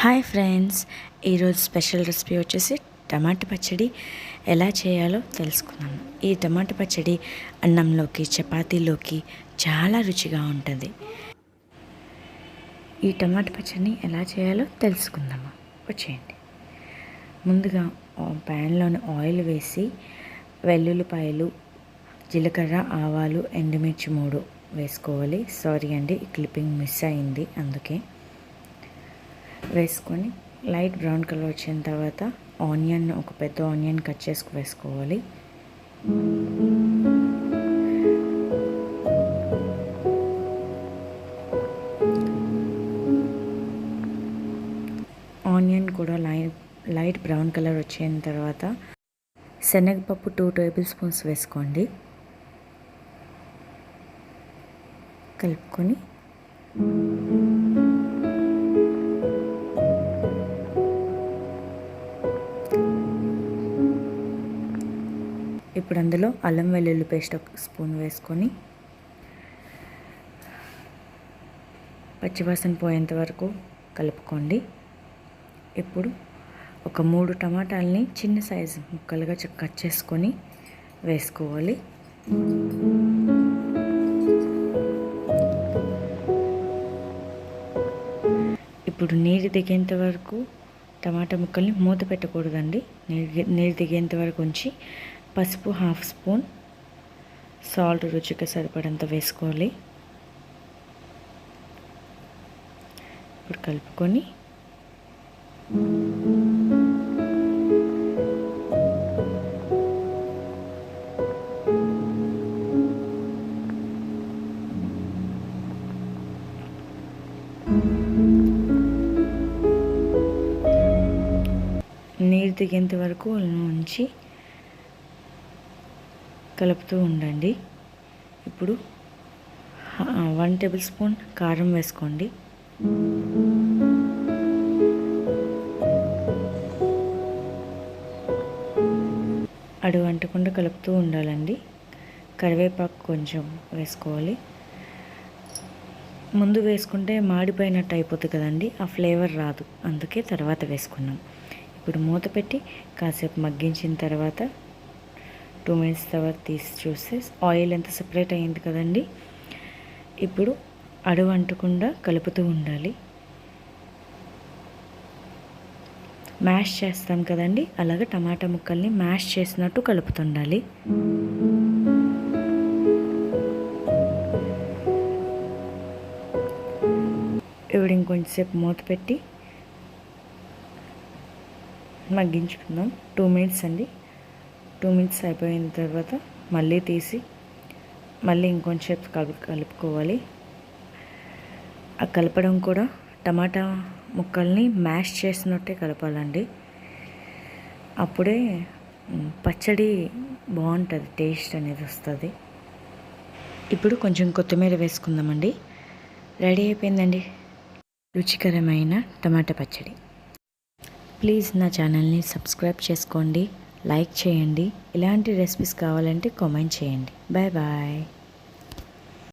Hi friends, ఈరోజు special recipe వచ్చేసి టమాటా పచ్చడి ఎలా చేయాలో తెలుసుకున్నాను. ఈ టమాటా పచ్చడి అన్నంలోకి చపాతీలోకి చాలా రుచిగా ఉంటుంది. ఈ టమాటా పచ్చడిని ఎలా చేయాలో తెలుసుకుందాము, వచ్చేయండి. ముందుగా ప్యాన్లోని ఆయిల్ వేసి వెల్లుల్లిపాయలు, జీలకర్ర, ఆవాలు, ఎండుమిర్చి 3 వేసుకోవాలి. సారీ అండి, ఈ క్లిప్పింగ్ మిస్ అయింది, అందుకే. వేసుకొని లైట్ బ్రౌన్ కలర్ వచ్చిన తర్వాత ఆనియన్, ఒక పెద్ద ఆనియన్ కట్ చేసుకు వేసుకోవాలి. ఆనియన్ కూడా లైట్ బ్రౌన్ కలర్ వచ్చిన తర్వాత శనగపప్పు 2 టేబుల్ స్పూన్స్ వేసుకోండి. కలుపుకొని ఇప్పుడు అందులో అల్లం వెల్లుల్లి పేస్ట్ 1 స్పూన్ వేసుకొని పచ్చివాసన పోయేంత వరకు కలుపుకోండి. ఇప్పుడు ఒక 3 టమాటాలని చిన్న సైజు ముక్కలుగా కట్ చేసుకొని వేసుకోవాలి. ఇప్పుడు నీరు దిగేంత వరకు టమాటా ముక్కల్ని మూత పెట్టకూడదండి. నీరు దిగేంత వరకు ఉంచి పసుపు 1/2 స్పూన్, సాల్ట్ రుచికి సరిపడంత వేసుకోవాలి. ఇప్పుడు కలుపుకొని నీరు దిగేంత వరకు ఉంచి కలుపుతూ ఉండండి. ఇప్పుడు 1 టేబుల్ స్పూన్ కారం వేసుకోండి. అడుగు అంటకుండా కలుపుతూ ఉండాలండి. కరివేపాకు కొంచెం వేసుకోవాలి. ముందు వేసుకుంటే మాడిపోయినట్టు అయిపోతుంది కదండి, ఆ ఫ్లేవర్ రాదు, అందుకే తర్వాత వేసుకున్నాం. ఇప్పుడు మూత పెట్టి కాసేపు మగ్గించిన తర్వాత 2 మినిట్స్ తర్వాత తీసి చూస్తే ఆయిల్ ఎంత సెపరేట్ అయ్యింది కదండి. ఇప్పుడు అడుగు అంటకుండా కలుపుతూ ఉండాలి. మ్యాష్ చేస్తాం కదండి, అలాగే టమాటా ముక్కల్ని మ్యాష్ చేసినట్టు కలుపుతుండాలి. ఇప్పుడు ఇంకొంచెంసేపు మూత పెట్టి మగ్గించుకుందాం. 2 మినిట్స్ అండి. 2 మినిట్స్ అయిపోయిన తర్వాత మళ్ళీ తీసి మళ్ళీ ఇంకొంచెంసేపు కలుపుకోవాలి. ఆ కలపడం కూడా టమాటా ముక్కల్ని మ్యాష్ చేసినట్టే కలపాలండి. అప్పుడే పచ్చడి బాగుంటుంది, టేస్ట్ అనేది వస్తుంది. ఇప్పుడు కొంచెం కొత్తిమీర వేసుకుందామండి. రెడీ అయిపోయిందండి రుచికరమైన టమాటా పచ్చడి. ప్లీజ్ నా ఛానల్ని సబ్స్క్రైబ్ చేసుకోండి, లైక్ చేయండి. ఇలాంటి రెసిపీస్ కావాలంటే కామెంట్ చేయండి. Bye bye.